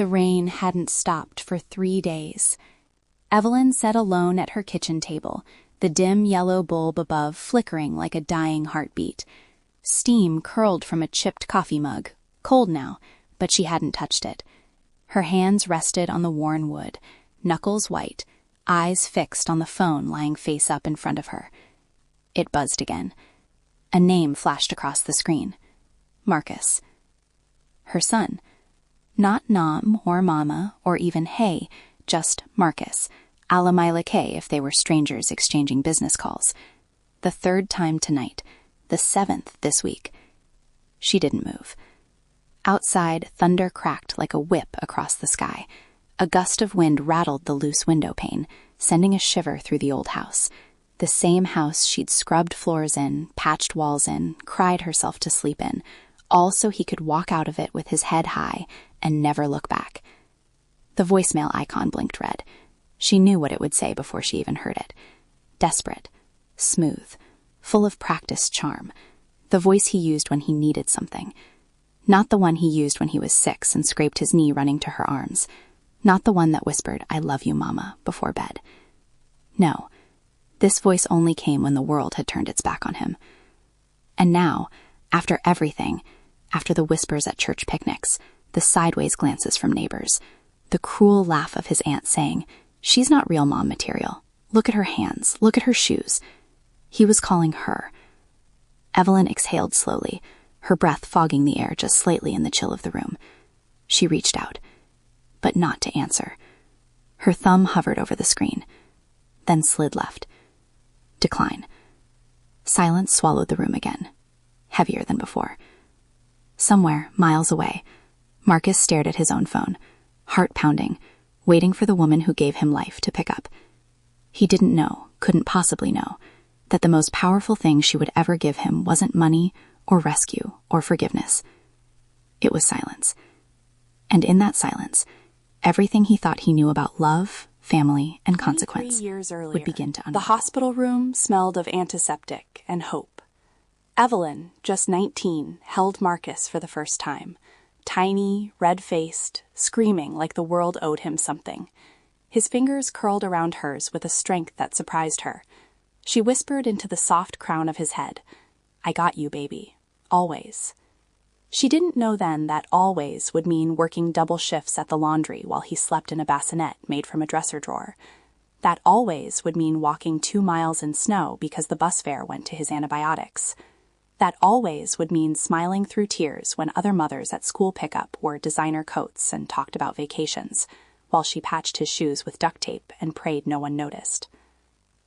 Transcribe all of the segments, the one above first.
The rain hadn't stopped for 3 days. Evelyn sat alone at her kitchen table, the dim yellow bulb above flickering like a dying heartbeat. Steam curled from a chipped coffee mug, cold now, but she hadn't touched it. Her hands rested on the worn wood, knuckles white, eyes fixed on the phone lying face up in front of her. It buzzed again. A name flashed across the screen. Marcus. Her son. Not Nom or Mama or even Hey, just Marcus, a la Mila K if they were strangers exchanging business calls. The 3rd time tonight, the 7th this week. She didn't move. Outside, thunder cracked like a whip across the sky. A gust of wind rattled the loose window pane, sending a shiver through the old house. The same house she'd scrubbed floors in, patched walls in, cried herself to sleep in, all so he could walk out of it with his head high and never look back. The voicemail icon blinked red. She knew what it would say before she even heard it. Desperate, smooth, full of practiced charm. The voice he used when he needed something. Not the one he used when he was 6 and scraped his knee running to her arms. Not the one that whispered, "I love you, Mama," before bed. No, this voice only came when the world had turned its back on him. And now, after everything, after the whispers at church picnics, the sideways glances from neighbors, the cruel laugh of his aunt saying, "She's not real mom material. Look at her hands. Look at her shoes." He was calling her. Evelyn exhaled slowly, her breath fogging the air just slightly in the chill of the room. She reached out, but not to answer. Her thumb hovered over the screen, then slid left. Decline. Silence swallowed the room again, heavier than before. Somewhere, miles away, Marcus stared at his own phone, heart pounding, waiting for the woman who gave him life to pick up. He didn't know, couldn't possibly know, that the most powerful thing she would ever give him wasn't money or rescue or forgiveness. It was silence. And in that silence, everything he thought he knew about love, family, and consequence 3 years earlier, would begin to unravel. The hospital room smelled of antiseptic and hope. Evelyn, just 19, held Marcus for the first time. Tiny, red-faced, screaming like the world owed him something. His fingers curled around hers with a strength that surprised her. She whispered into the soft crown of his head, "I got you, baby. Always." She didn't know then that always would mean working double shifts at the laundry while he slept in a bassinet made from a dresser drawer. That always would mean walking 2 miles in snow because the bus fare went to his antibiotics. That always would mean smiling through tears when other mothers at school pickup wore designer coats and talked about vacations, while she patched his shoes with duct tape and prayed no one noticed.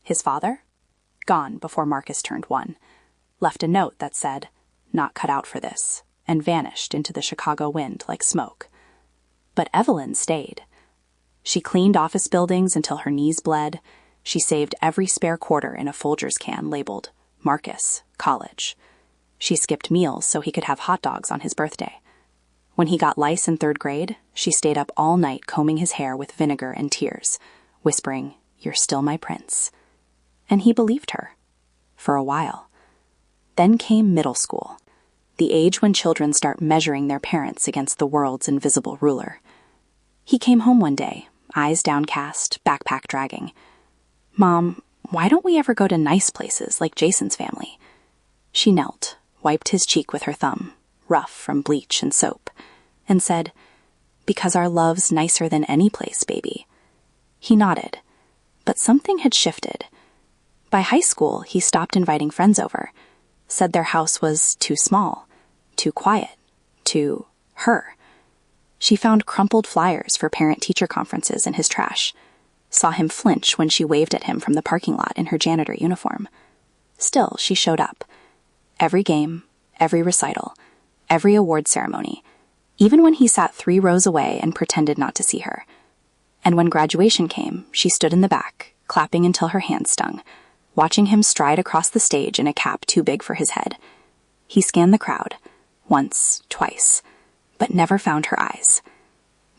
His father? Gone before Marcus turned 1. Left a note that said, "Not cut out for this," and vanished into the Chicago wind like smoke. But Evelyn stayed. She cleaned office buildings until her knees bled. She saved every spare quarter in a Folgers can labeled Marcus, College. She skipped meals so he could have hot dogs on his birthday. When he got lice in 3rd grade, she stayed up all night combing his hair with vinegar and tears, whispering, "You're still my prince." And he believed her. For a while. Then came middle school, the age when children start measuring their parents against the world's invisible ruler. He came home one day, eyes downcast, backpack dragging. "Mom, why don't we ever go to nice places like Jason's family?" She knelt, wiped his cheek with her thumb, rough from bleach and soap, and said, "Because our love's nicer than any place, baby." He nodded, but something had shifted. By high school, he stopped inviting friends over, said their house was too small, too quiet, too her. She found crumpled flyers for parent-teacher conferences in his trash, saw him flinch when she waved at him from the parking lot in her janitor uniform. Still, she showed up. Every game, every recital, every award ceremony, even when he sat 3 rows away and pretended not to see her. And when graduation came, she stood in the back, clapping until her hands stung, watching him stride across the stage in a cap too big for his head. He scanned the crowd, once, twice, but never found her eyes.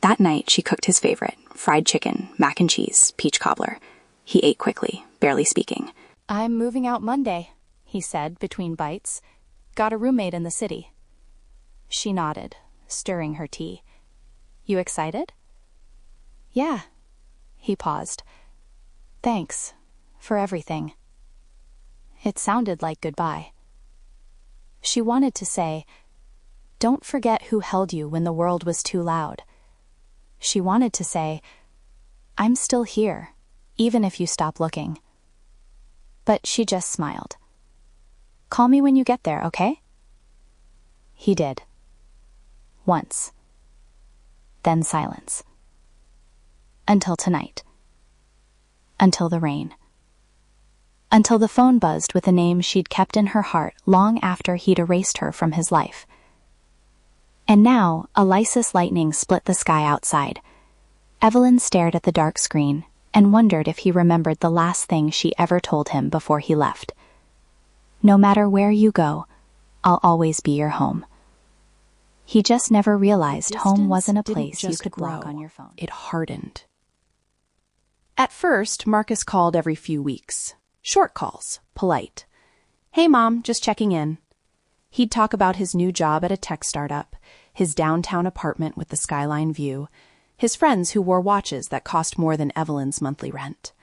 That night, she cooked his favorite, fried chicken, mac and cheese, peach cobbler. He ate quickly, barely speaking. "I'm moving out Monday," he said between bites. "Got a roommate in the city." She nodded, stirring her tea. You excited? Yeah. He paused. Thanks for everything. It sounded like goodbye. She wanted to say, don't forget who held you when the world was too loud. She wanted to say, I'm still here, even if you stop looking. But she just smiled. Call me when you get there, okay? He did. Once. Then silence. Until tonight. Until the rain. Until the phone buzzed with a name she'd kept in her heart long after he'd erased her from his life. And now, a lysis lightning split the sky outside. Evelyn stared at the dark screen and wondered if he remembered the last thing she ever told him before he left. No matter where you go, I'll always be your home. He just never realized home wasn't a place you could block on your phone. It hardened. At first, Marcus called every few weeks. Short calls, polite. Hey, Mom, just checking in. He'd talk about his new job at a tech startup, his downtown apartment with the skyline view, his friends who wore watches that cost more than Evelyn's monthly rent.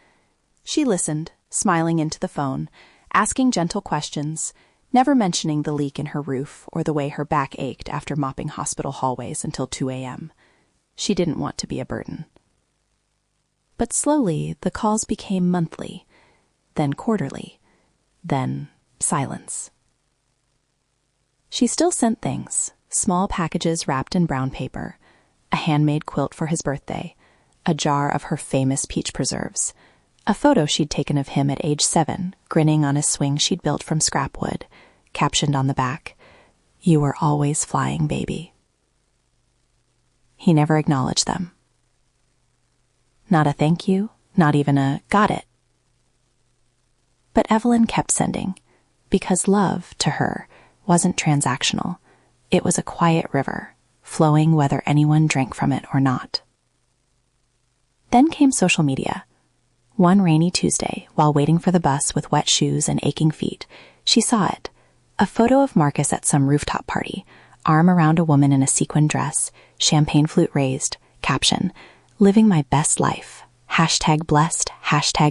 She listened, smiling into the phone, asking gentle questions, never mentioning the leak in her roof or the way her back ached after mopping hospital hallways until 2 a.m. She didn't want to be a burden. But slowly, the calls became monthly, then quarterly, then silence. She still sent things, small packages wrapped in brown paper, a handmade quilt for his birthday, a jar of her famous peach preserves, a photo she'd taken of him at age 7, grinning on a swing she'd built from scrap wood, captioned on the back, "You were always flying, baby." He never acknowledged them. Not a thank you, not even a got it. But Evelyn kept sending, because love, to her, wasn't transactional. It was a quiet river, flowing whether anyone drank from it or not. Then came social media. One rainy Tuesday, while waiting for the bus with wet shoes and aching feet, she saw it. A photo of Marcus at some rooftop party, arm around a woman in a sequin dress, champagne flute raised, caption, "Living my best life. #blessed,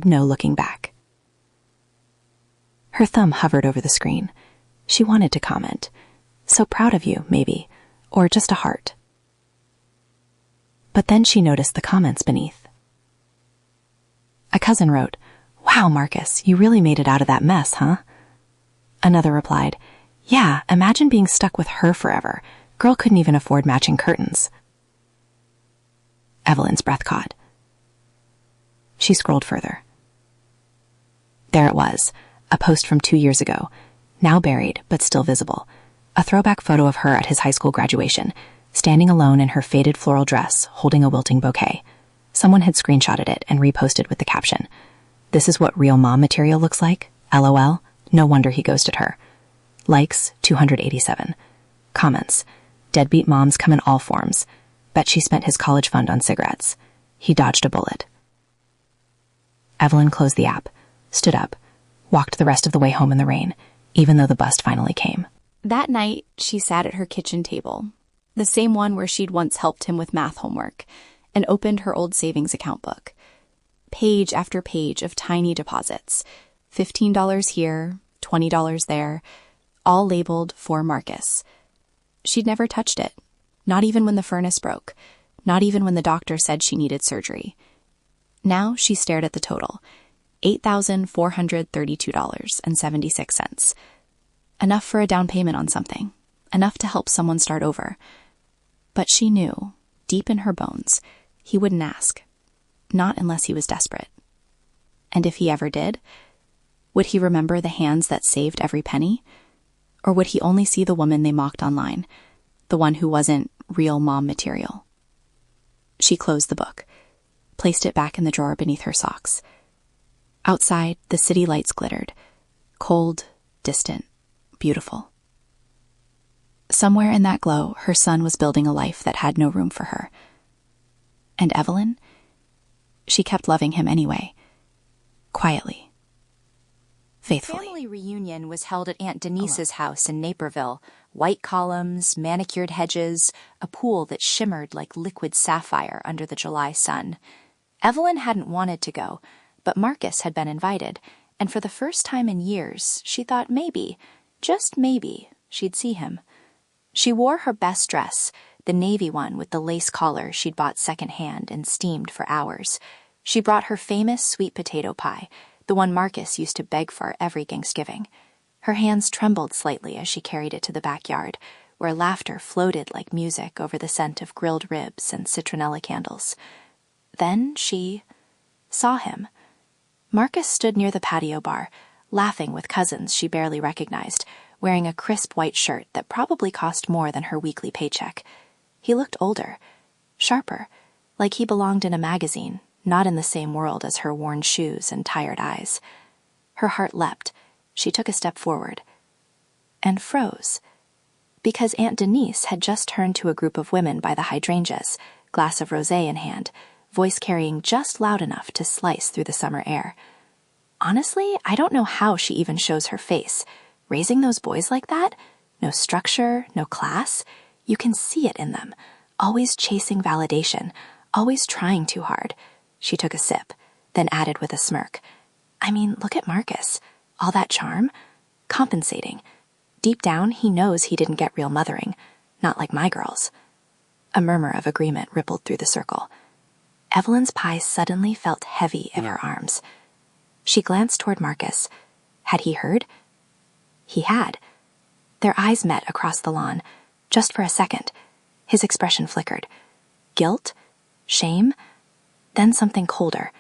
#no looking back." Her thumb hovered over the screen. She wanted to comment. "So proud of you, maybe," or just a heart. But then she noticed the comments beneath. A cousin wrote, "Wow, Marcus, you really made it out of that mess, huh?" Another replied, "Yeah, imagine being stuck with her forever. Girl couldn't even afford matching curtains." Evelyn's breath caught. She scrolled further. There it was, a post from 2 years ago, now buried but still visible. A throwback photo of her at his high school graduation, standing alone in her faded floral dress, holding a wilting bouquet. Someone had screenshotted it and reposted with the caption, "This is what real mom material looks like? LOL. No wonder he ghosted her." Likes, 287. Comments, "Deadbeat moms come in all forms. Bet she spent his college fund on cigarettes. He dodged a bullet." Evelyn closed the app, stood up, walked the rest of the way home in the rain, even though the bus finally came. That night, she sat at her kitchen table, the same one where she'd once helped him with math homework, and opened her old savings account book. Page after page of tiny deposits, $15 here, $20 there, all labeled for Marcus. She'd never touched it, not even when the furnace broke, not even when the doctor said she needed surgery. Now she stared at the total, $8,432.76. Enough for a down payment on something, enough to help someone start over. But she knew, deep in her bones, he wouldn't ask, not unless he was desperate. And if he ever did, would he remember the hands that saved every penny? Or would he only see the woman they mocked online, the one who wasn't real mom material? She closed the book, placed it back in the drawer beneath her socks. Outside, the city lights glittered, cold, distant, beautiful. Somewhere in that glow, her son was building a life that had no room for her. And Evelyn? She kept loving him anyway, quietly. faithfully. Family reunion was held at Aunt Denise's house in Naperville. White columns, manicured hedges, a pool that shimmered like liquid sapphire under the July sun. Evelyn hadn't wanted to go, but Marcus had been invited, and for the first time in years, she thought maybe, just maybe, she'd see him. She wore her best dress, the navy one with the lace collar she'd bought secondhand and steamed for hours. She brought her famous sweet potato pie, the one Marcus used to beg for every Thanksgiving. Her hands trembled slightly as she carried it to the backyard, where laughter floated like music over the scent of grilled ribs and citronella candles. Then she saw him. Marcus stood near the patio bar, laughing with cousins she barely recognized, wearing a crisp white shirt that probably cost more than her weekly paycheck. He looked older, sharper, like he belonged in a magazine, not in the same world as her worn shoes and tired eyes. Her heart leapt. She took a step forward. And froze. Because Aunt Denise had just turned to a group of women by the hydrangeas, glass of rosé in hand, voice carrying just loud enough to slice through the summer air. Honestly, I don't know how she even shows her face. Raising those boys like that? No structure, no class. You can see it in them. Always chasing validation. Always trying too hard. She took a sip, then added with a smirk. I mean, look at Marcus. All that charm. Compensating. Deep down, he knows he didn't get real mothering. Not like my girls. A murmur of agreement rippled through the circle. Evelyn's pie suddenly felt heavy in her arms. She glanced toward Marcus. Had he heard? He had. Their eyes met across the lawn, just for a second. His expression flickered. Guilt? Shame? Then something colder.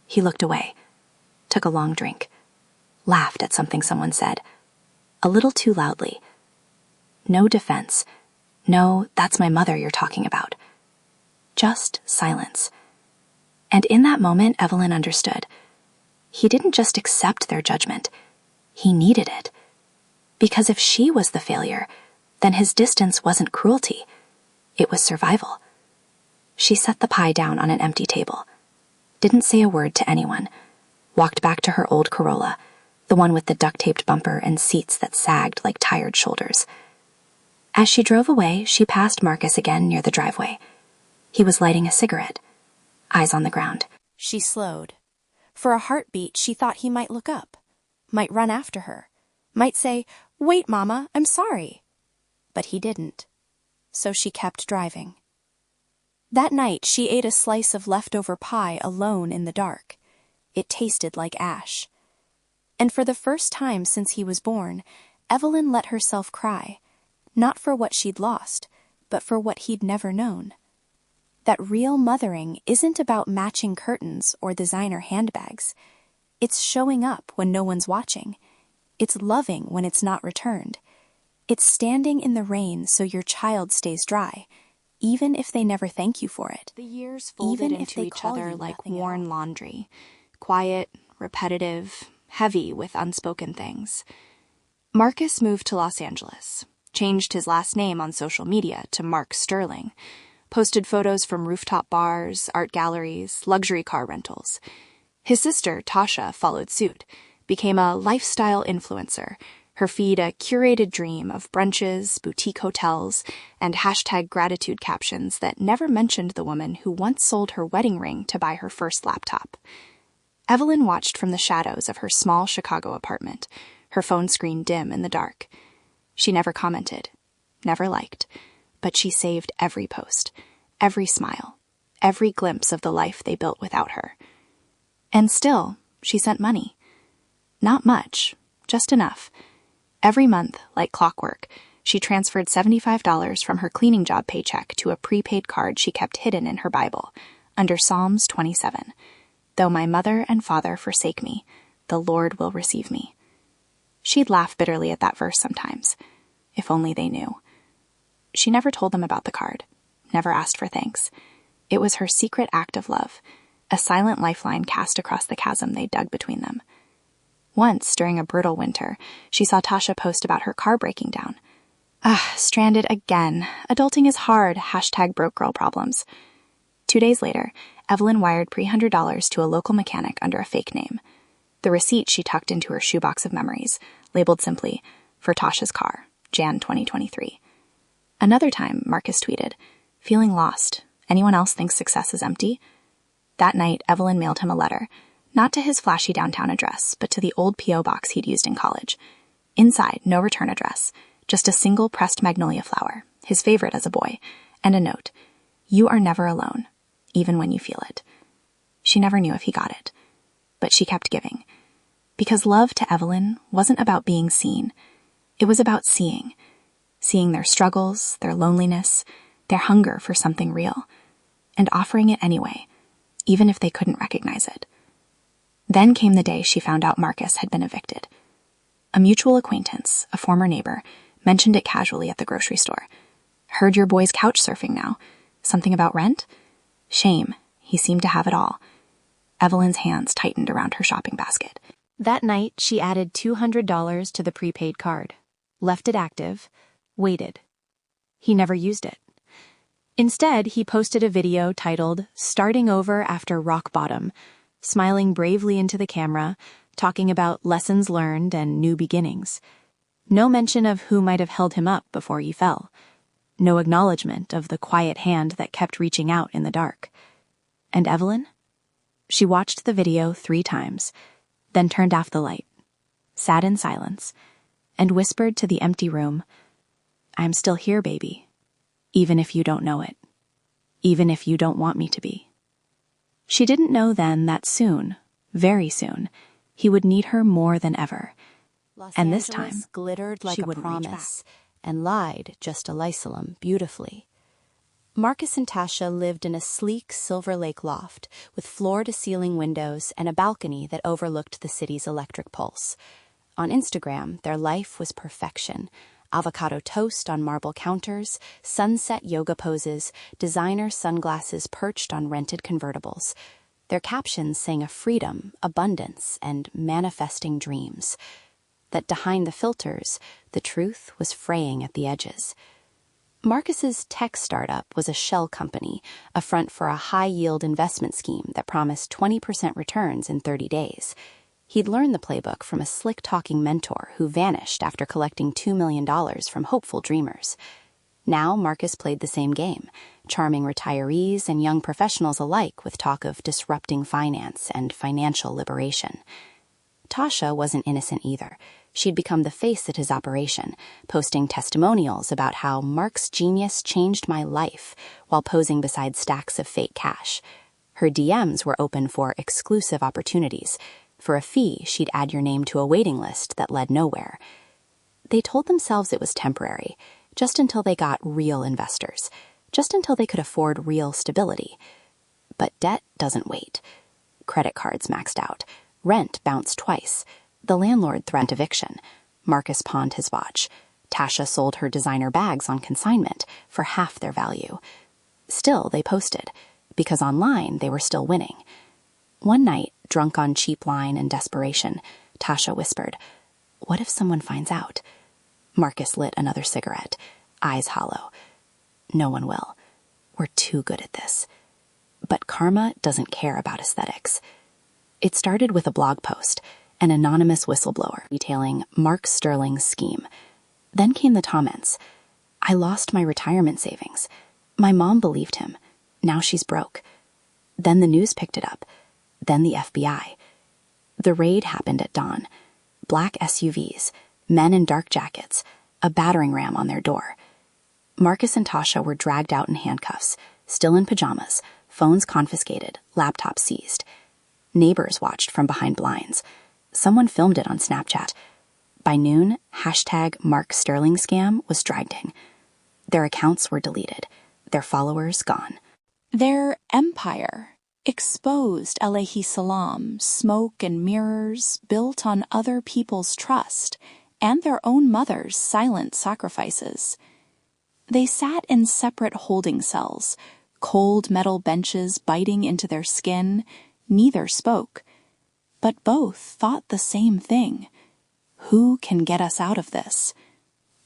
He looked away, took a long drink, laughed at something someone said, a little too loudly. No defense. No, that's my mother you're talking about. Just silence. And in that moment, Evelyn understood. He didn't just accept their judgment. He needed it. Because if she was the failure, then his distance wasn't cruelty. It was survival. She set the pie down on an empty table. Didn't say a word to anyone. Walked back to her old Corolla, the one with the duct-taped bumper and seats that sagged like tired shoulders. As she drove away, she passed Marcus again near the driveway. He was lighting a cigarette, eyes on the ground. She slowed. For a heartbeat, she thought he might look up, might run after her, might say, "Wait, Mama, I'm sorry." But he didn't. So she kept driving. That night, she ate a slice of leftover pie alone in the dark. It tasted like ash. And for the first time since he was born, Evelyn let herself cry, not for what she'd lost, but for what he'd never known. That real mothering isn't about matching curtains or designer handbags. It's showing up when no one's watching. It's loving when it's not returned. It's standing in the rain so your child stays dry, even if they never thank you for it. The years folded into each other like worn laundry, quiet, repetitive, heavy with unspoken things. Marcus moved to Los Angeles, changed his last name on social media to Mark Sterling, posted photos from rooftop bars, art galleries, luxury car rentals. His sister, Tasha, followed suit, became a lifestyle influencer, her feed a curated dream of brunches, boutique hotels, and hashtag gratitude captions that never mentioned the woman who once sold her wedding ring to buy her first laptop. Evelyn watched from the shadows of her small Chicago apartment, her phone screen dim in the dark. She never commented, never liked, but she saved every post, every smile, every glimpse of the life they built without her. And still, she sent money. Not much, just enough. Every month, like clockwork, she transferred $75 from her cleaning job paycheck to a prepaid card she kept hidden in her Bible, under Psalms 27. Though my mother and father forsake me, the Lord will receive me. She'd laugh bitterly at that verse sometimes. If only they knew. She never told them about the card, never asked for thanks. It was her secret act of love, a silent lifeline cast across the chasm they dug between them. Once, during a brutal winter, she saw Tasha post about her car breaking down. Stranded again. Adulting is hard, hashtag broke girl problems. 2 days later, Evelyn wired $300 to a local mechanic under a fake name. The receipt she tucked into her shoebox of memories, labeled simply, "For Tasha's car, Jan 2023. Another time, Marcus tweeted, "Feeling lost. Anyone else think success is empty?" That night, Evelyn mailed him a letter, not to his flashy downtown address, but to the old P.O. box he'd used in college. Inside, no return address, just a single pressed magnolia flower, his favorite as a boy, and a note, "You are never alone, even when you feel it." She never knew if he got it, but she kept giving. Because love to Evelyn wasn't about being seen. It was about seeing their struggles, their loneliness, their hunger for something real, and offering it anyway, even if they couldn't recognize it. Then came the day she found out Marcus had been evicted. A mutual acquaintance, a former neighbor, mentioned it casually at the grocery store. "Heard your boy's couch surfing now. Something about rent?" Shame. He seemed to have it all. Evelyn's hands tightened around her shopping basket. That night, she added $200 to the prepaid card, left it active, waited. He never used it. Instead, he posted a video titled "Starting Over After Rock Bottom," smiling bravely into the camera, talking about lessons learned and new beginnings. No mention of who might have held him up before he fell. No acknowledgement of the quiet hand that kept reaching out in the dark. And Evelyn? She watched the video 3 times, then turned off the light, sat in silence, and whispered to the empty room, "I'm still here, baby, even if you don't know it, even if you don't want me to be." She didn't know then that soon, very soon, he would need her more than ever. And this time, glittered like she a wouldn't promise and lied just a Lysolum beautifully. Marcus and Tasha lived in a sleek Silver Lake loft with floor-to-ceiling windows and a balcony that overlooked the city's electric pulse. On Instagram, their life was perfection. Avocado toast on marble counters, sunset yoga poses, designer sunglasses perched on rented convertibles. Their captions sang of freedom, abundance, and manifesting dreams. That behind the filters, the truth was fraying at the edges. Marcus's tech startup was a shell company, a front for a high-yield investment scheme that promised 20% returns in 30 days. He'd learned the playbook from a slick-talking mentor who vanished after collecting $2 million from hopeful dreamers. Now Marcus played the same game, charming retirees and young professionals alike with talk of disrupting finance and financial liberation. Tasha wasn't innocent either. She'd become the face at his operation, posting testimonials about how Mark's genius changed my life while posing beside stacks of fake cash. Her DMs were open for exclusive opportunities. For a fee, she'd add your name to a waiting list that led nowhere. They told themselves it was temporary, just until they got real investors, just until they could afford real stability. But debt doesn't wait. Credit cards maxed out. Rent bounced twice. The landlord threatened eviction. Marcus pawned his watch. Tasha sold her designer bags on consignment for half their value. Still, they posted, because online they were still winning. One night, drunk on cheap wine and desperation, Tasha whispered, "What if someone finds out?" Marcus lit another cigarette, eyes hollow. "No one will. We're too good at this." But karma doesn't care about aesthetics. It started with a blog post, an anonymous whistleblower detailing Mark Sterling's scheme. Then came the comments. "I lost my retirement savings. My mom believed him. Now she's broke." Then the news picked it up. Then the FBI. The raid happened at dawn. Black SUVs, men in dark jackets, a battering ram on their door. Marcus and Tasha were dragged out in handcuffs, still in pajamas, phones confiscated, laptops seized. Neighbors watched from behind blinds. Someone filmed it on Snapchat. By noon, #MarkSterlingScam was trending. Their accounts were deleted, their followers gone. Their empire, exposed alayhi salam, smoke and mirrors, built on other people's trust and their own mothers' silent sacrifices. They sat in separate holding cells, cold metal benches biting into their skin. Neither spoke, but both thought the same thing. Who can get us out of this?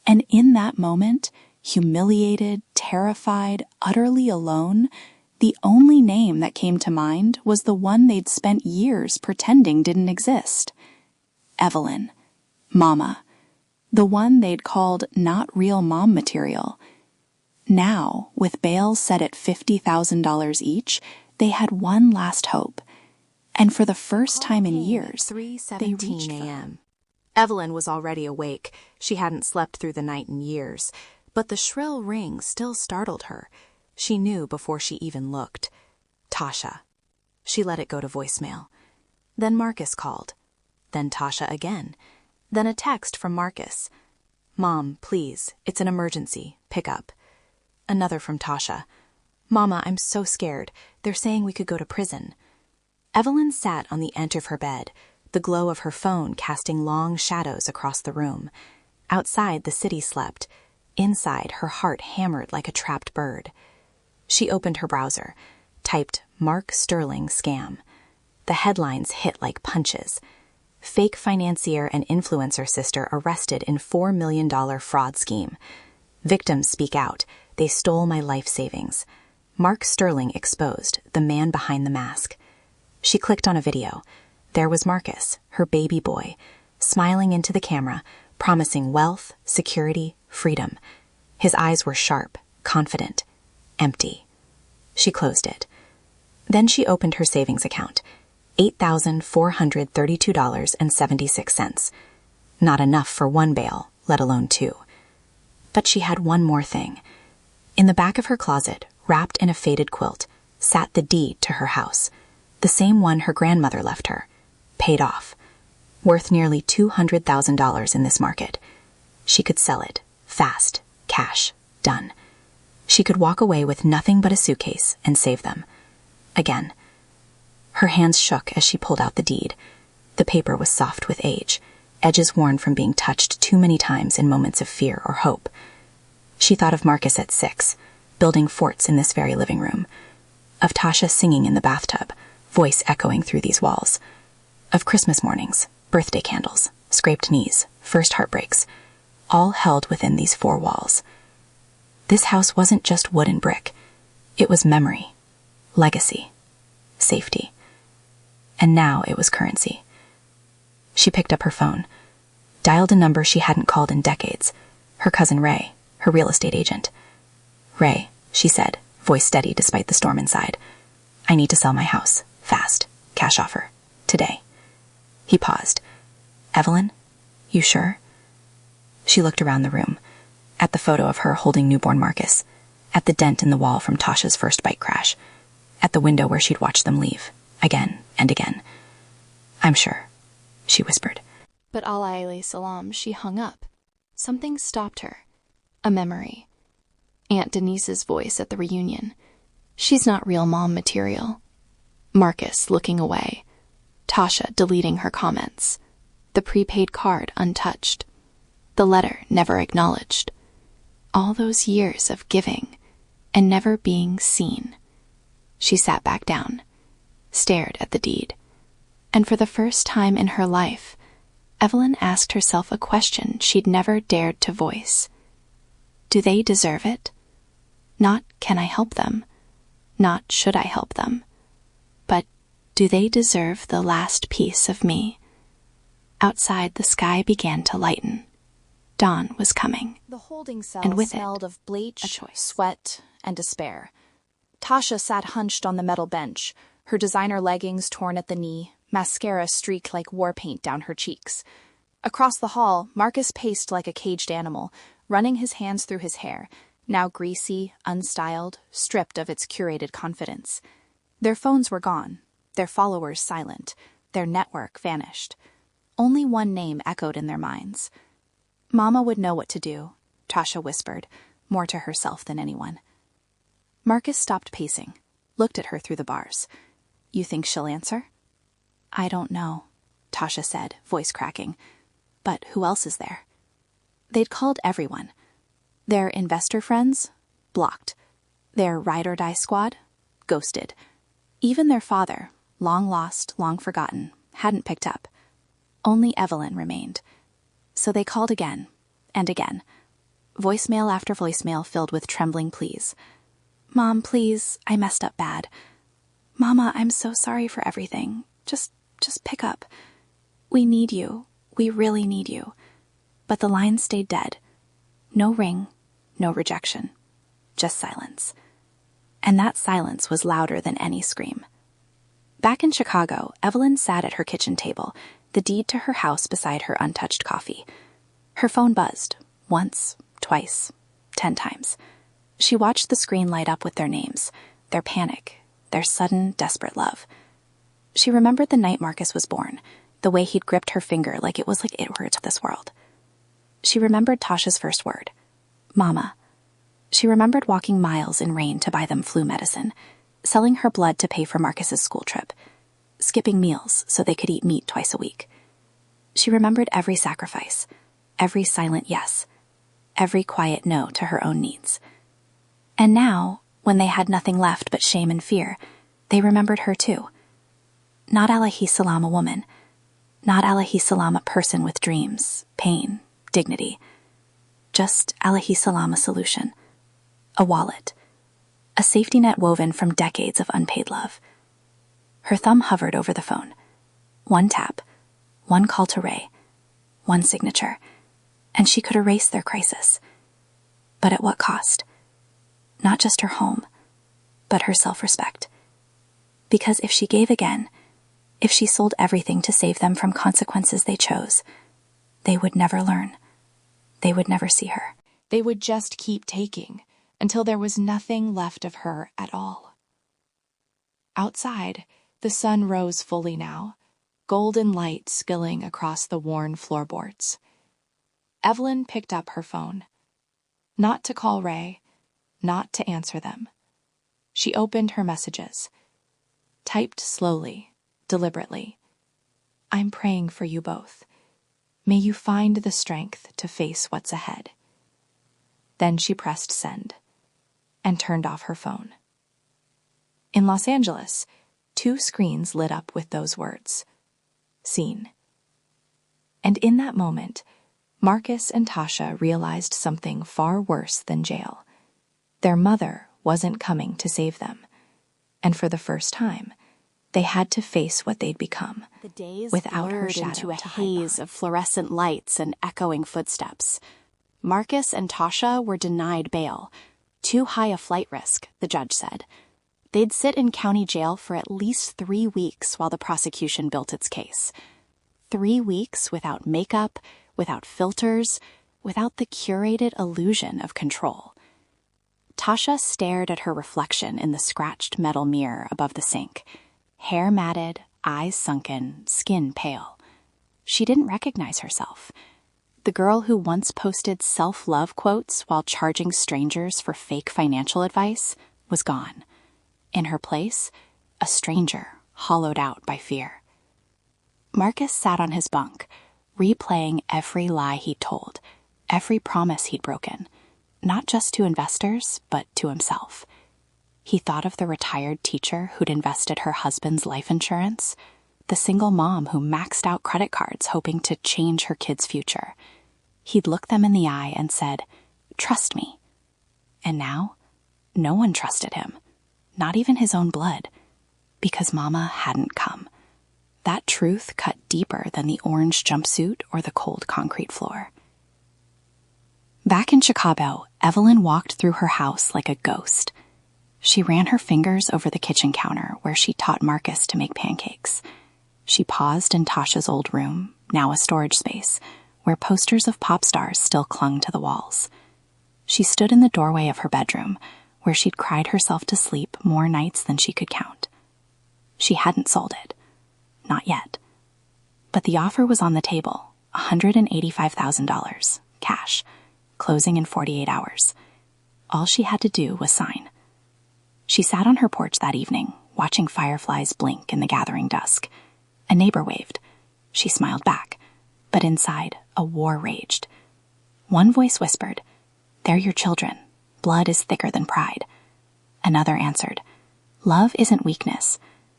And in that moment, humiliated, terrified, utterly alone, The only name that came to mind was the one they'd spent years pretending didn't exist. Evelyn. Mama. The one they'd called not real mom material. Now, with bail set at $50,000 each, they had one last hope. And for the first time in years, they reached for 3:17 a.m. Evelyn was already awake. She hadn't slept through the night in years. But the shrill ring still startled her. She knew before she even looked. Tasha. She let it go to voicemail. Then Marcus called. Then Tasha again. Then a text from Marcus. Mom, please, it's an emergency. Pick up. Another from Tasha. Mama, I'm so scared. They're saying we could go to prison. Evelyn sat on the edge of her bed, the glow of her phone casting long shadows across the room. Outside, the city slept. Inside, her heart hammered like a trapped bird. She opened her browser, typed Mark Sterling scam. The headlines hit like punches. Fake financier and influencer sister arrested in $4 million fraud scheme. Victims speak out. They stole my life savings. Mark Sterling exposed, the man behind the mask. She clicked on a video. There was Marcus, her baby boy, smiling into the camera, promising wealth, security, freedom. His eyes were sharp, confident, empty. She closed it. Then she opened her savings account. $8,432.76. Not enough for one bail, let alone two. But she had one more thing. In the back of her closet, wrapped in a faded quilt, sat the deed to her house, the same one her grandmother left her, paid off, worth nearly $200,000 in this market. She could sell it, fast, cash, done. She could walk away with nothing but a suitcase and save them. Again. Her hands shook as she pulled out the deed. The paper was soft with age, edges worn from being touched too many times in moments of fear or hope. She thought of Marcus at 6, building forts in this very living room. Of Tasha singing in the bathtub, voice echoing through these walls. Of Christmas mornings, birthday candles, scraped knees, first heartbreaks, all held within these 4 walls. This house wasn't just wood and brick. It was memory, legacy, safety. And now it was currency. She picked up her phone, dialed a number she hadn't called in decades, her cousin Ray, her real estate agent. Ray, she said, voice steady despite the storm inside. I need to sell my house, fast, cash offer, today. He paused. Evelyn, you sure? She looked around the room, at the photo of her holding newborn Marcus, at the dent in the wall from Tasha's first bike crash, at the window where she'd watched them leave, again and again. I'm sure, she whispered. But alayhi salam, she hung up. Something stopped her. A memory. Aunt Denise's voice at the reunion. She's not real mom material. Marcus looking away. Tasha deleting her comments. The prepaid card untouched. The letter never acknowledged. All those years of giving and never being seen. She sat back down, stared at the deed. And for the first time in her life, Evelyn asked herself a question she'd never dared to voice. Do they deserve it? Not can I help them, not should I help them, but do they deserve the last piece of me? Outside, the sky began to lighten. Dawn was coming. The holding cell and with smelled it, of bleach, a choice. sweat, and despair. Tasha sat hunched on the metal bench, her designer leggings torn at the knee, mascara streaked like war paint down her cheeks. Across the hall, Marcus paced like a caged animal, running his hands through his hair, now greasy, unstyled, stripped of its curated confidence. Their phones were gone, their followers silent, their network vanished. Only one name echoed in their minds. Mama would know what to do, Tasha whispered, more to herself than anyone. Marcus stopped pacing, looked at her through the bars. You think she'll answer? I don't know, Tasha said, voice cracking. But who else is there? They'd called everyone. Their investor friends? Blocked. Their ride-or-die squad? Ghosted. Even their father, long lost, long forgotten, hadn't picked up. Only Evelyn remained. So they called again, and again. Voicemail after voicemail filled with trembling pleas. Mom, please, I messed up bad. Mama, I'm so sorry for everything. Just pick up. We need you. We really need you. But the line stayed dead. No ring, no rejection. Just silence. And that silence was louder than any scream. Back in Chicago, Evelyn sat at her kitchen table, the deed to her house beside her untouched coffee. Her phone buzzed, once, twice, 10 times. She watched the screen light up with their names, their panic, their sudden, desperate love. She remembered the night Marcus was born, the way he'd gripped her finger like it was like it were this world. She remembered Tasha's first word, Mama. She remembered walking miles in rain to buy them flu medicine, selling her blood to pay for Marcus's school trip, skipping meals so they could eat meat twice a week. She remembered every sacrifice, every silent yes, every quiet no to her own needs. And now, when they had nothing left but shame and fear, they remembered her too. Not alayhi salam a woman, not alayhi salam a person with dreams, pain, dignity. Just alayhi salam a solution, a wallet, a safety net woven from decades of unpaid love. Her thumb hovered over the phone. One tap, one call to Ray, one signature, and she could erase their crisis. But at what cost? Not just her home, but her self-respect. Because if she gave again, if she sold everything to save them from consequences they chose, they would never learn. They would never see her. They would just keep taking until there was nothing left of her at all. Outside, the sun rose fully now, golden light spilling across the worn floorboards. Evelyn picked up her phone. Not to call Ray, not to answer them. She opened her messages. Typed slowly, deliberately. I'm praying for you both. May you find the strength to face what's ahead. Then she pressed send and turned off her phone. In Los Angeles, 2 screens lit up with those words. Seen. And in that moment, Marcus and Tasha realized something far worse than jail. Their mother wasn't coming to save them. And for the first time, they had to face what they'd become. The days without her blurred shadow into a to hide haze behind. of fluorescent lights and echoing footsteps. Marcus and Tasha were denied bail. Too high a flight risk, the judge said. They'd sit in county jail for at least 3 weeks while the prosecution built its case. 3 weeks without makeup, without filters, without the curated illusion of control. Tasha stared at her reflection in the scratched metal mirror above the sink. Hair matted, eyes sunken, skin pale. She didn't recognize herself. The girl who once posted self-love quotes while charging strangers for fake financial advice was gone. In her place, a stranger, hollowed out by fear. Marcus sat on his bunk, replaying every lie he'd told, every promise he'd broken, not just to investors, but to himself. He thought of the retired teacher who'd invested her husband's life insurance, the single mom who maxed out credit cards hoping to change her kid's future. He'd looked them in the eye and said, "Trust me." And now, no one trusted him, not even his own blood, because Mama hadn't come. That truth cut deeper than the orange jumpsuit or the cold concrete floor. Back in Chicago, Evelyn walked through her house like a ghost. She ran her fingers over the kitchen counter where she taught Marcus to make pancakes. She paused in Tasha's old room, now a storage space, where posters of pop stars still clung to the walls. She stood in the doorway of her bedroom, where she'd cried herself to sleep more nights than she could count. She hadn't sold it. Not yet. But the offer was on the table, $185,000, cash, closing in 48 hours. All she had to do was sign. She sat on her porch that evening, watching fireflies blink in the gathering dusk. A neighbor waved. She smiled back, but inside, a war raged. One voice whispered, "They're your children. Blood is thicker than pride." Another answered, "Love isn't weakness.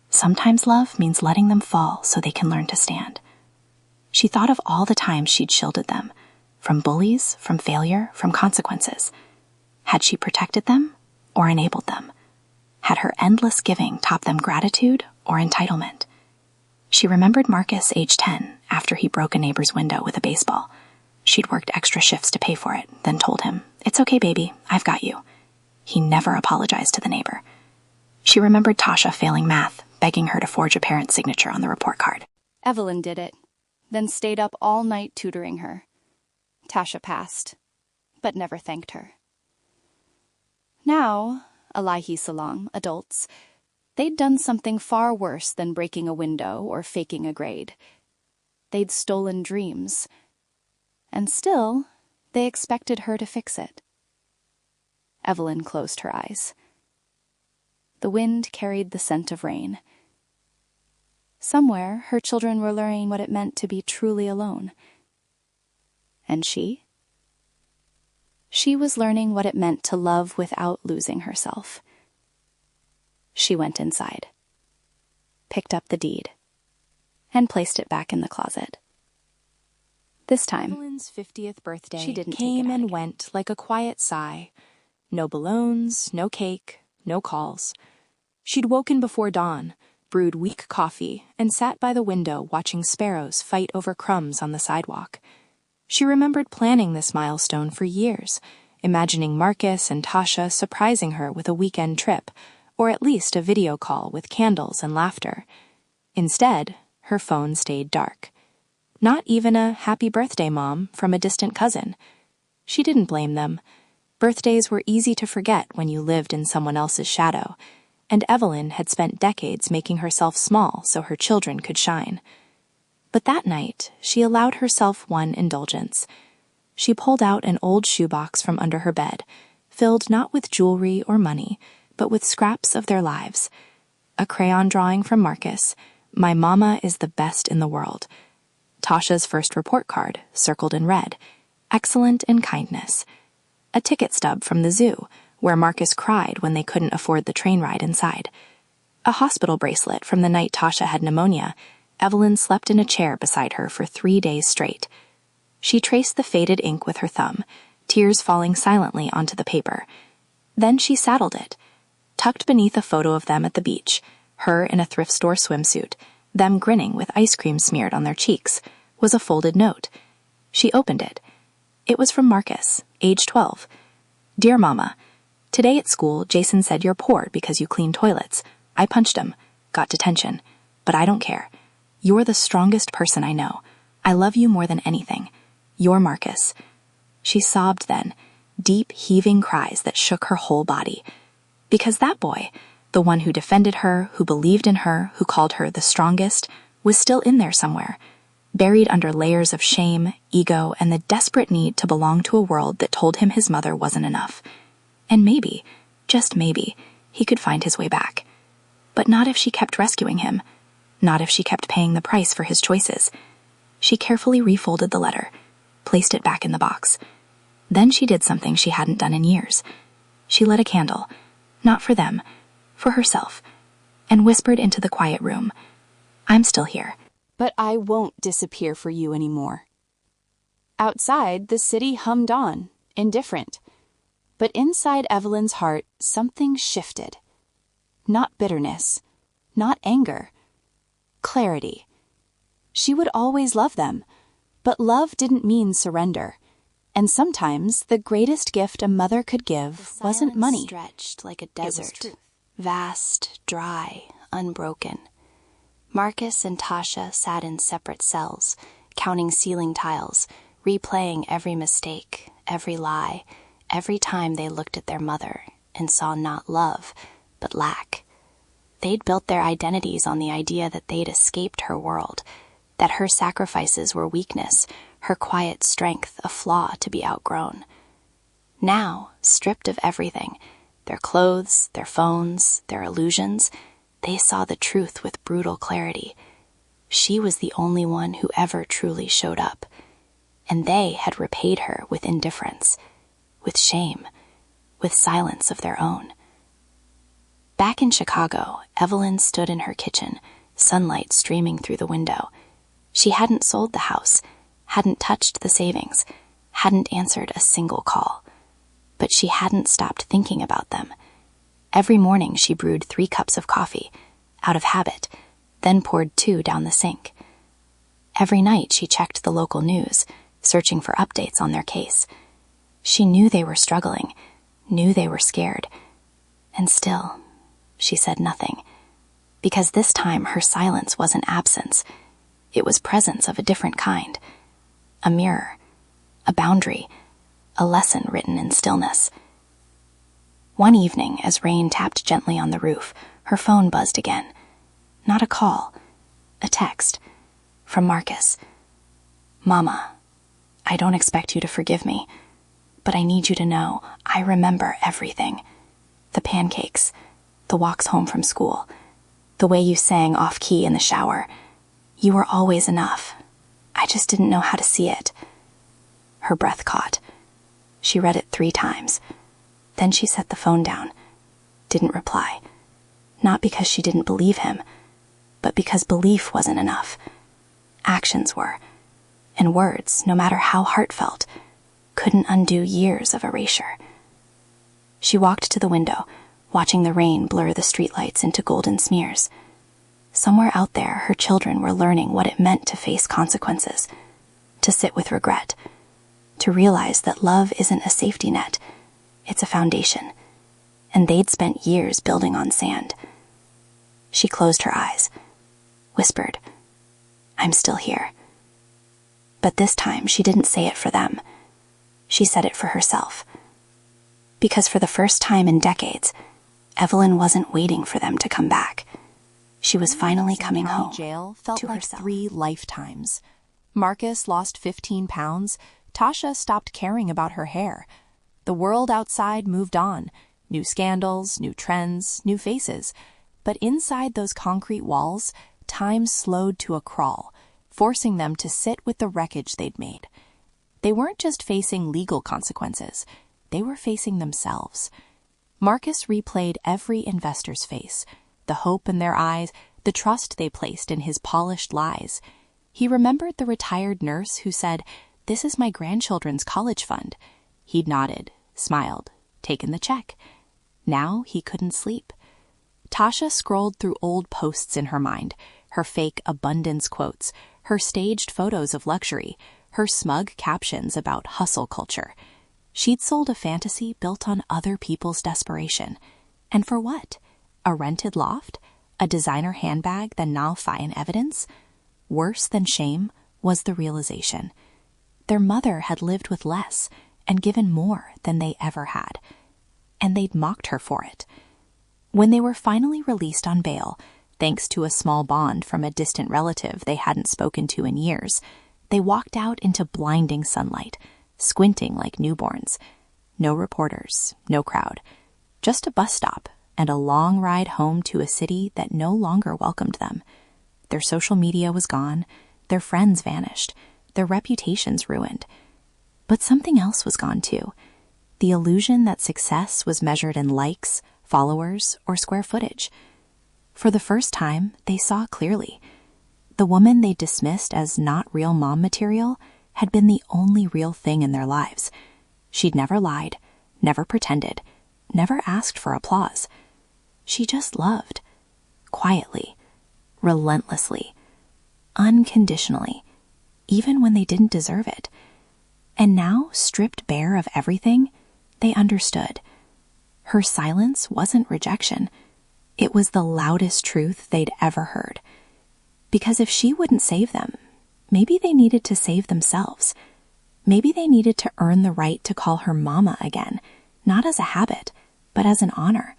Sometimes love means letting them fall so they can learn to stand." She thought of all the times she'd shielded them, from bullies, from failure, from consequences. Had she protected them, or enabled them? Had her endless giving taught them gratitude or entitlement? She remembered Marcus, age 10, after he broke a neighbor's window with a baseball. She'd worked extra shifts to pay for it, then told him, "It's okay, baby, I've got you." He never apologized to the neighbor. She remembered Tasha failing math, begging her to forge a parent's signature on the report card. Evelyn did it, then stayed up all night tutoring her. Tasha passed, but never thanked her. Now, Alahi Salam, adults, they'd done something far worse than breaking a window or faking a grade. They'd stolen dreams, and still, they expected her to fix it. Evelyn closed her eyes. The wind carried the scent of rain. Somewhere, her children were learning what it meant to be truly alone. And she? She was learning what it meant to love without losing herself. She went inside, picked up the deed, and placed it back in the closet. This time, Evelyn's 50th birthday she didn't came take it and out. went like a quiet sigh. No balloons, no cake, no calls. She'd woken before dawn, brewed weak coffee, and sat by the window watching sparrows fight over crumbs on the sidewalk. She remembered planning this milestone for years, imagining Marcus and Tasha surprising her with a weekend trip, or at least a video call with candles and laughter. Instead, her phone stayed dark. Not even a "Happy birthday, Mom" from a distant cousin. She didn't blame them. Birthdays were easy to forget when you lived in someone else's shadow, and Evelyn had spent decades making herself small so her children could shine. But that night, she allowed herself one indulgence. She pulled out an old shoebox from under her bed, filled not with jewelry or money, but with scraps of their lives. A crayon drawing from Marcus, "My mama is the best in the world." Tasha's first report card, circled in red, "Excellent in kindness." A ticket stub from the zoo, where Marcus cried when they couldn't afford the train ride inside. A hospital bracelet from the night Tasha had pneumonia. Evelyn slept in a chair beside her for 3 days straight. She traced the faded ink with her thumb, tears falling silently onto the paper. Then she saddled it. Tucked beneath a photo of them at the beach, her in a thrift store swimsuit, them grinning with ice cream smeared on their cheeks, was a folded note. She opened it. It was from Marcus, age 12. "Dear Mama, today at school, Jason said you're poor because you clean toilets. I punched him, got detention, but I don't care. You're the strongest person I know. I love you more than anything. You're Marcus." She sobbed then, deep, heaving cries that shook her whole body. Because that boy, the one who defended her, who believed in her, who called her the strongest, was still in there somewhere, buried under layers of shame, ego, and the desperate need to belong to a world that told him his mother wasn't enough. And maybe, just maybe, he could find his way back. But not if she kept rescuing him. Not if she kept paying the price for his choices. She carefully refolded the letter, placed it back in the box. Then she did something she hadn't done in years. She lit a candle, not for them, for herself, and whispered into the quiet room, "I'm still here. But I won't disappear for you anymore." Outside, the city hummed on, indifferent. But inside Evelyn's heart, something shifted. Not bitterness, not anger. Clarity. She would always love them, but love didn't mean surrender. And sometimes the greatest gift a mother could give wasn't money. Stretched like a It was desert, truth. vast, dry, unbroken. Marcus and Tasha sat in separate cells, counting ceiling tiles, replaying every mistake, every lie, every time they looked at their mother and saw not love, but lack. They'd built their identities on the idea that they'd escaped her world, that her sacrifices were weakness, her quiet strength a flaw to be outgrown. Now, stripped of everything, their clothes, their phones, their illusions, they saw the truth with brutal clarity. She was the only one who ever truly showed up, and they had repaid her with indifference, with shame, with silence of their own. Back in Chicago, Evelyn stood in her kitchen, sunlight streaming through the window. She hadn't sold the house, hadn't touched the savings, hadn't answered a single call. But she hadn't stopped thinking about them, Every morning she brewed 3 cups of coffee, out of habit, then poured 2 down the sink. Every night she checked the local news, searching for updates on their case. She knew they were struggling, knew they were scared, and still, she said nothing, because this time her silence wasn't absence. It was presence of a different kind. A mirror, a boundary, a lesson written in stillness. One evening, as rain tapped gently on the roof, her phone buzzed again. Not a call, a text, from Marcus. "Mama, I don't expect you to forgive me, but I need you to know I remember everything. The pancakes, the walks home from school, the way you sang off-key in the shower. You were always enough. I just didn't know how to see it." Her breath caught. She read it 3 times. Then she set the phone down, didn't reply. Not because she didn't believe him, but because belief wasn't enough. Actions were, and words, no matter how heartfelt, couldn't undo years of erasure. She walked to the window, watching the rain blur the streetlights into golden smears. Somewhere out there, her children were learning what it meant to face consequences, to sit with regret, to realize that love isn't a safety net, it's a foundation, and they'd spent years building on sand. She closed her eyes, whispered, "I'm still here." But this time she didn't say it for them. She said it for herself. Because for the first time in decades, Evelyn wasn't waiting for them to come back. She was finally coming home Jail felt to like herself. 3 lifetimes. Marcus lost 15 pounds. Tasha stopped caring about her hair. The world outside moved on. New scandals, new trends, new faces. But inside those concrete walls, time slowed to a crawl, forcing them to sit with the wreckage they'd made. They weren't just facing legal consequences. They were facing themselves. Marcus replayed every investor's face, the hope in their eyes, the trust they placed in his polished lies. He remembered the retired nurse who said, "This is my grandchildren's college fund." He'd nodded, smiled, taken the check. Now he couldn't sleep. Tasha scrolled through old posts in her mind, her fake abundance quotes, her staged photos of luxury, her smug captions about hustle culture. She'd sold a fantasy built on other people's desperation. And for what? A rented loft? A designer handbag that now in evidence? Worse than shame was the realization. Their mother had lived with less and given more than they ever had. And they'd mocked her for it. When they were finally released on bail, thanks to a small bond from a distant relative they hadn't spoken to in years, they walked out into blinding sunlight, squinting like newborns. No reporters, no crowd. Just a bus stop and a long ride home to a city that no longer welcomed them. Their social media was gone, their friends vanished, their reputations ruined. But something else was gone too. The illusion that success was measured in likes, followers, or square footage. For the first time, they saw clearly. The woman they dismissed as not real mom material had been the only real thing in their lives. She'd never lied, never pretended, never asked for applause. She just loved. Quietly, relentlessly, unconditionally, even when they didn't deserve it. And now, stripped bare of everything, they understood. Her silence wasn't rejection. It was the loudest truth they'd ever heard. Because if she wouldn't save them, maybe they needed to save themselves. Maybe they needed to earn the right to call her mama again, not as a habit, but as an honor.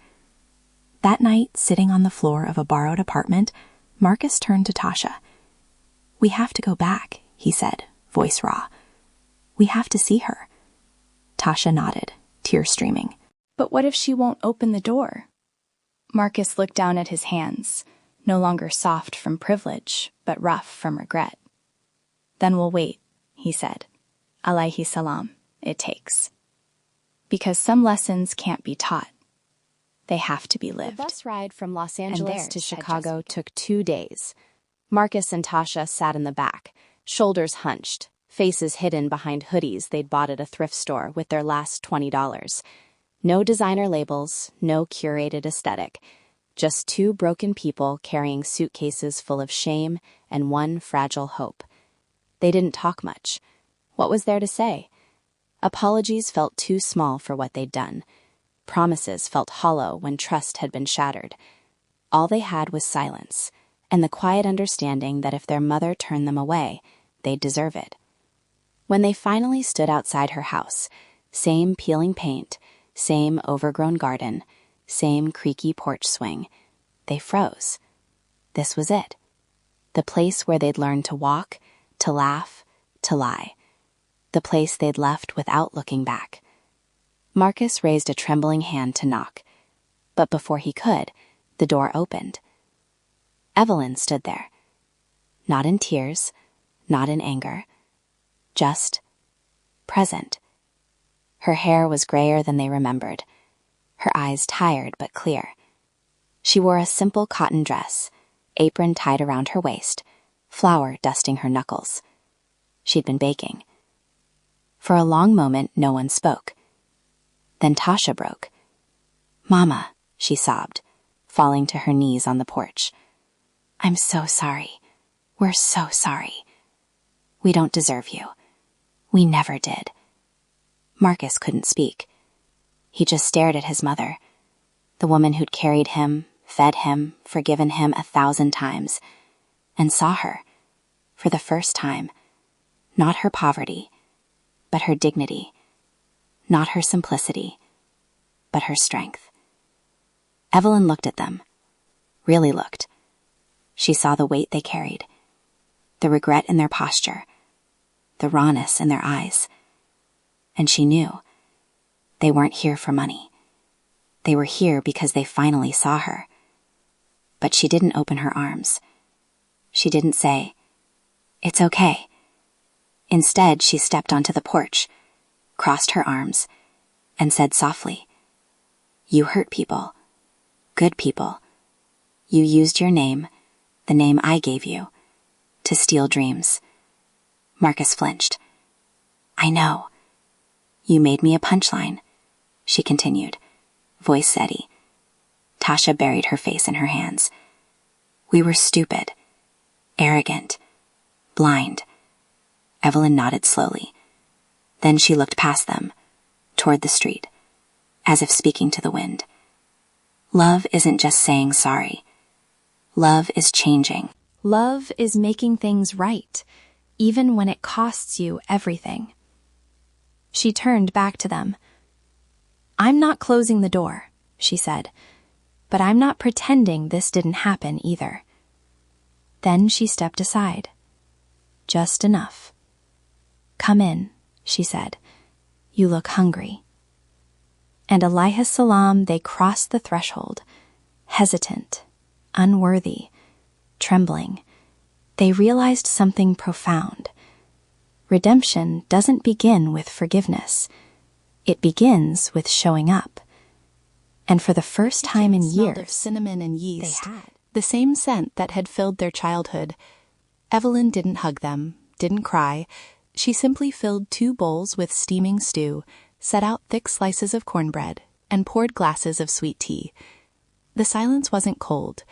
That night, sitting on the floor of a borrowed apartment, Marcus turned to Tasha. "We have to go back," he said, voice raw. "We have to see her." Tasha nodded, tears streaming. But what if she won't open the door? Marcus looked down at his hands, no longer soft from privilege, but rough from regret. "Then we'll wait," he said. "Alayhi salam, it takes." Because some lessons can't be taught. They have to be lived. The bus ride from Los And Angeles theirs to had Chicago just took 2 days. Marcus and Tasha sat in the back, shoulders hunched, faces hidden behind hoodies they'd bought at a thrift store with their last $20. No designer labels, no curated aesthetic. Just two broken people carrying suitcases full of shame and one fragile hope. They didn't talk much. What was there to say? Apologies felt too small for what they'd done. Promises felt hollow when trust had been shattered. All they had was silence, and the quiet understanding that if their mother turned them away, they'd deserve it. When they finally stood outside her house, same peeling paint, same overgrown garden, same creaky porch swing, they froze. This was it. The place where they'd learned to walk, to laugh, to lie. The place they'd left without looking back. Marcus raised a trembling hand to knock, but before he could, the door opened. Evelyn stood there. Not in tears, not in anger, just present. Her hair was grayer than they remembered, her eyes tired but clear. She wore a simple cotton dress, apron tied around her waist, flour dusting her knuckles. She'd been baking. For a long moment, no one spoke. Then Tasha broke. "Mama," she sobbed, falling to her knees on the porch. "I'm so sorry. We're so sorry. We don't deserve you. We never did." Marcus couldn't speak. He just stared at his mother, the woman who'd carried him, fed him, forgiven him 1,000 times, and saw her, for the first time, not her poverty, but her dignity, not her simplicity, but her strength. Evelyn looked at them, really looked. She saw the weight they carried, the regret in their posture, the rawness in their eyes, and she knew they weren't here for money. They were here because they finally saw her. But she didn't open her arms. She didn't say, "It's okay." Instead, she stepped onto the porch, crossed her arms, and said softly, "You hurt people, good people. You used your name, the name I gave you, to steal dreams." Marcus flinched. "I know. You made me a punchline," she continued, voice steady. Tasha buried her face in her hands. "We were stupid, arrogant, blind." Evelyn nodded slowly. Then she looked past them, toward the street, as if speaking to the wind. Love isn't just saying sorry. Love is changing. Love is making things right, even when it costs you everything. She turned back to them. "I'm not closing the door," she said, "but I'm not pretending this didn't happen either." Then she stepped aside. Just enough. "Come in," she said. "You look hungry." And alayhi salam, they crossed the threshold, hesitant, unworthy, trembling. They realized something profound. Redemption doesn't begin with forgiveness. It begins with showing up. And for the first time in years, of cinnamon and yeast, they had. the same scent that had filled their childhood. Evelyn didn't hug them, didn't cry. She simply filled 2 bowls with steaming stew, set out thick slices of cornbread, and poured glasses of sweet tea. The silence wasn't cold.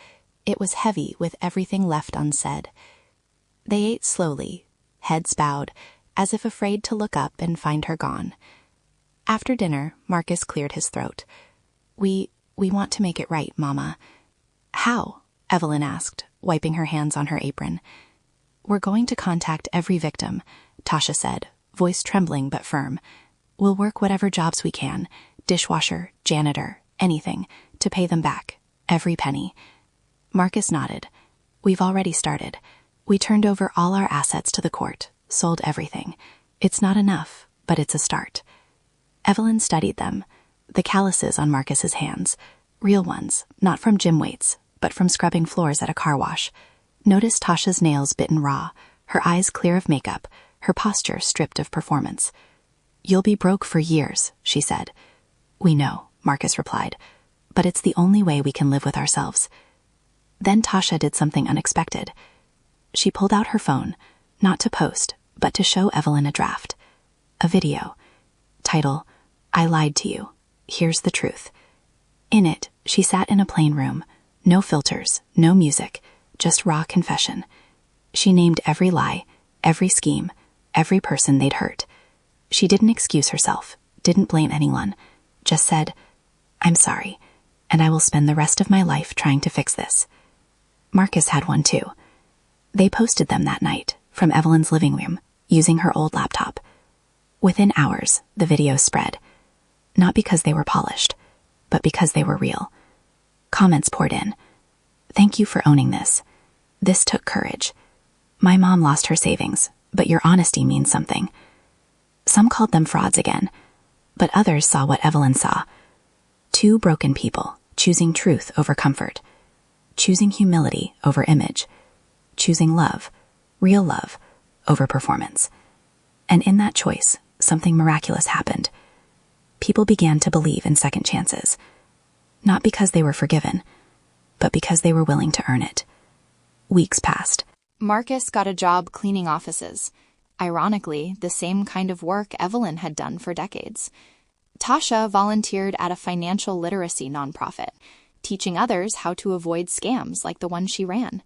It was heavy with everything left unsaid. They ate slowly, heads bowed, as if afraid to look up and find her gone. After dinner, Marcus cleared his throat. We want to make it right, Mama." "How?" Evelyn asked, wiping her hands on her apron. "We're going to contact every victim," Tasha said, voice trembling but firm. "We'll work whatever jobs we can, dishwasher, janitor, anything, to pay them back, every penny." Marcus nodded. "We've already started. We turned over all our assets to the court, sold everything. It's not enough, but it's a start." Evelyn studied them, the calluses on Marcus's hands, real ones, not from gym weights, but from scrubbing floors at a car wash. Noticed Tasha's nails bitten raw, her eyes clear of makeup, her posture stripped of performance. "You'll be broke for years," she said. "We know," Marcus replied, "but it's the only way we can live with ourselves." Then Tasha did something unexpected. She pulled out her phone, not to post, but to show Evelyn a draft. A video. Title, "I Lied to You. Here's the truth. In it, she sat in a plain room. No filters, no music, just raw confession. She named every lie, every scheme, every person they'd hurt. She didn't excuse herself, didn't blame anyone, just said, "I'm sorry, and I will spend the rest of my life trying to fix this." Marcus had one too. They posted them that night, from Evelyn's living room, using her old laptop. Within hours, the videos spread. Not because they were polished, but because they were real. Comments poured in. "Thank you for owning this. This took courage. My mom lost her savings, but your honesty means something." Some called them frauds again, but others saw what Evelyn saw. Two broken people choosing truth over comfort, choosing humility over image, choosing love, real love, over performance. And in that choice, something miraculous happened. People began to believe in second chances, not because they were forgiven, but because they were willing to earn it. Weeks passed. Marcus got a job cleaning offices. Ironically, the same kind of work Evelyn had done for decades. Tasha volunteered at a financial literacy nonprofit, teaching others how to avoid scams like the one she ran.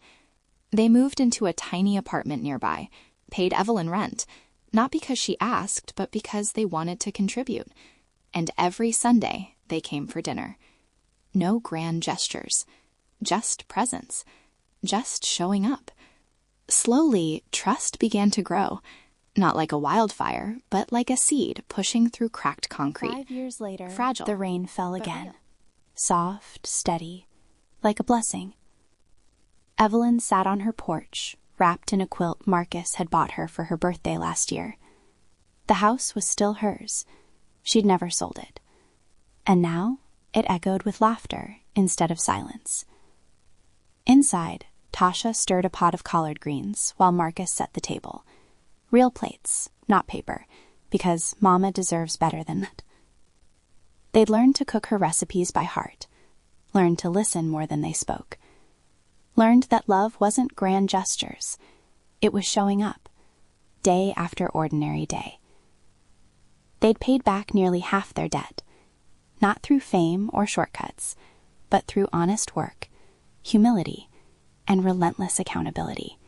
They moved into a tiny apartment nearby, paid Evelyn rent, not because she asked, but because they wanted to contribute. And every Sunday, they came for dinner. No grand gestures, just presence, just showing up. Slowly, trust began to grow, not like a wildfire, but like a seed pushing through cracked concrete. 5 years later, Fragile, the rain fell but again. real. Soft, steady, like a blessing. Evelyn sat on her porch, wrapped in a quilt Marcus had bought her for her birthday last year. The house was still hers. She'd never sold it. And now it echoed with laughter instead of silence. Inside, Tasha stirred a pot of collard greens while Marcus set the table. Real plates, not paper, because Mama deserves better than that. They'd learned to cook her recipes by heart, learned to listen more than they spoke, learned that love wasn't grand gestures. It was showing up, day after ordinary day. They'd paid back nearly half their debt, not through fame or shortcuts, but through honest work, humility, and relentless accountability.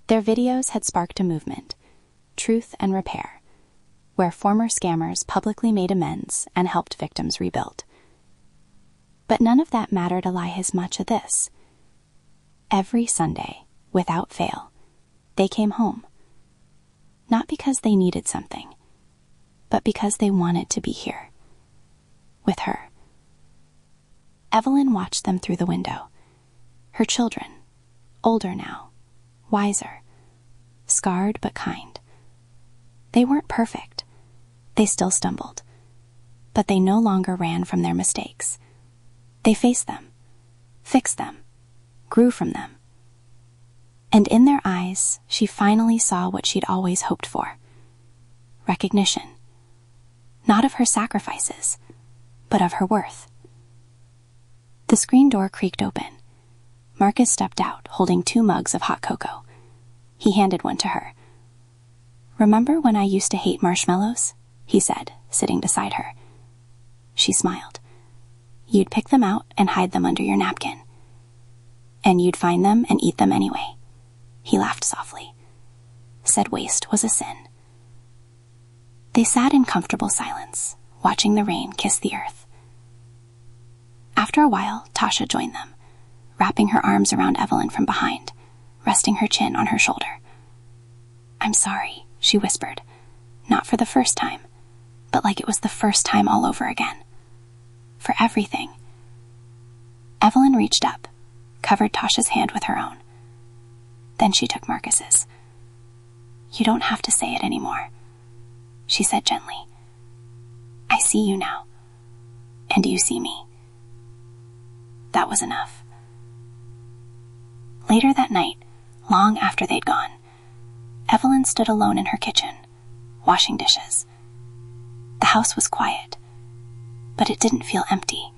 Their videos had sparked a movement, Truth and Repair, where former scammers publicly made amends and helped victims rebuild. But none of that mattered Eli as much as this. Every Sunday, without fail, they came home. Not because they needed something, but because they wanted to be here. With her. Evelyn watched them through the window. Her children, older now, wiser, scarred but kind. They weren't perfect. They still stumbled. But they no longer ran from their mistakes. They faced them, fixed them, grew from them. And in their eyes, she finally saw what she'd always hoped for. Recognition. Not of her sacrifices, but of her worth. The screen door creaked open. Marcus stepped out, holding 2 mugs of hot cocoa. He handed one to her. "Remember when I used to hate marshmallows?" he said, sitting beside her. She smiled. "You'd pick them out and hide them under your napkin. And you'd find them and eat them anyway." He laughed softly. Said waste was a sin. They sat in comfortable silence, watching the rain kiss the earth. After a while, Tasha joined them, wrapping her arms around Evelyn from behind, resting her chin on her shoulder. "I'm sorry," she whispered, not for the first time, but like it was the first time all over again. For everything. Evelyn reached up, covered Tasha's hand with her own. Then she took Marcus's. "You don't have to say it anymore," she said gently. "I see you now, and you see me." That was enough. Later that night, long after they'd gone, Evelyn stood alone in her kitchen, washing dishes. The house was quiet, but it didn't feel empty.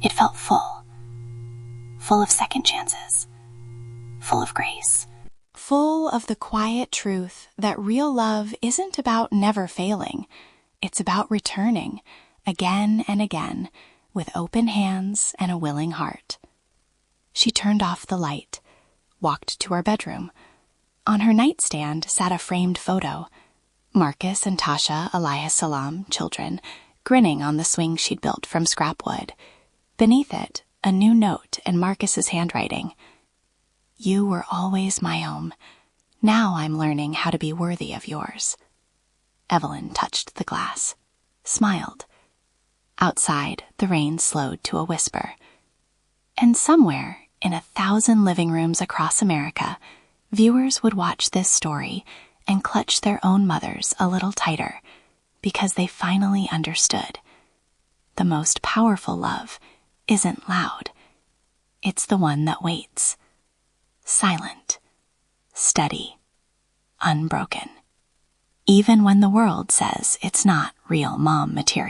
It felt full of second chances, full of grace. Full of the quiet truth that real love isn't about never failing. It's about returning, again and again, with open hands and a willing heart. She turned off the light, walked to our bedroom. On her nightstand sat a framed photo. Marcus and Tasha, Elias Salam, children, grinning on the swing she'd built from scrap wood. Beneath it, a new note in Marcus's handwriting. You were always my own. Now I'm learning how to be worthy of yours. Evelyn touched the glass, smiled. Outside, the rain slowed to a whisper. And somewhere, in 1,000 living rooms across America, viewers would watch this story and clutch their own mothers a little tighter because they finally understood. The most powerful love isn't loud. It's the one that waits. Silent, steady, unbroken. Even when the world says it's not real mom material.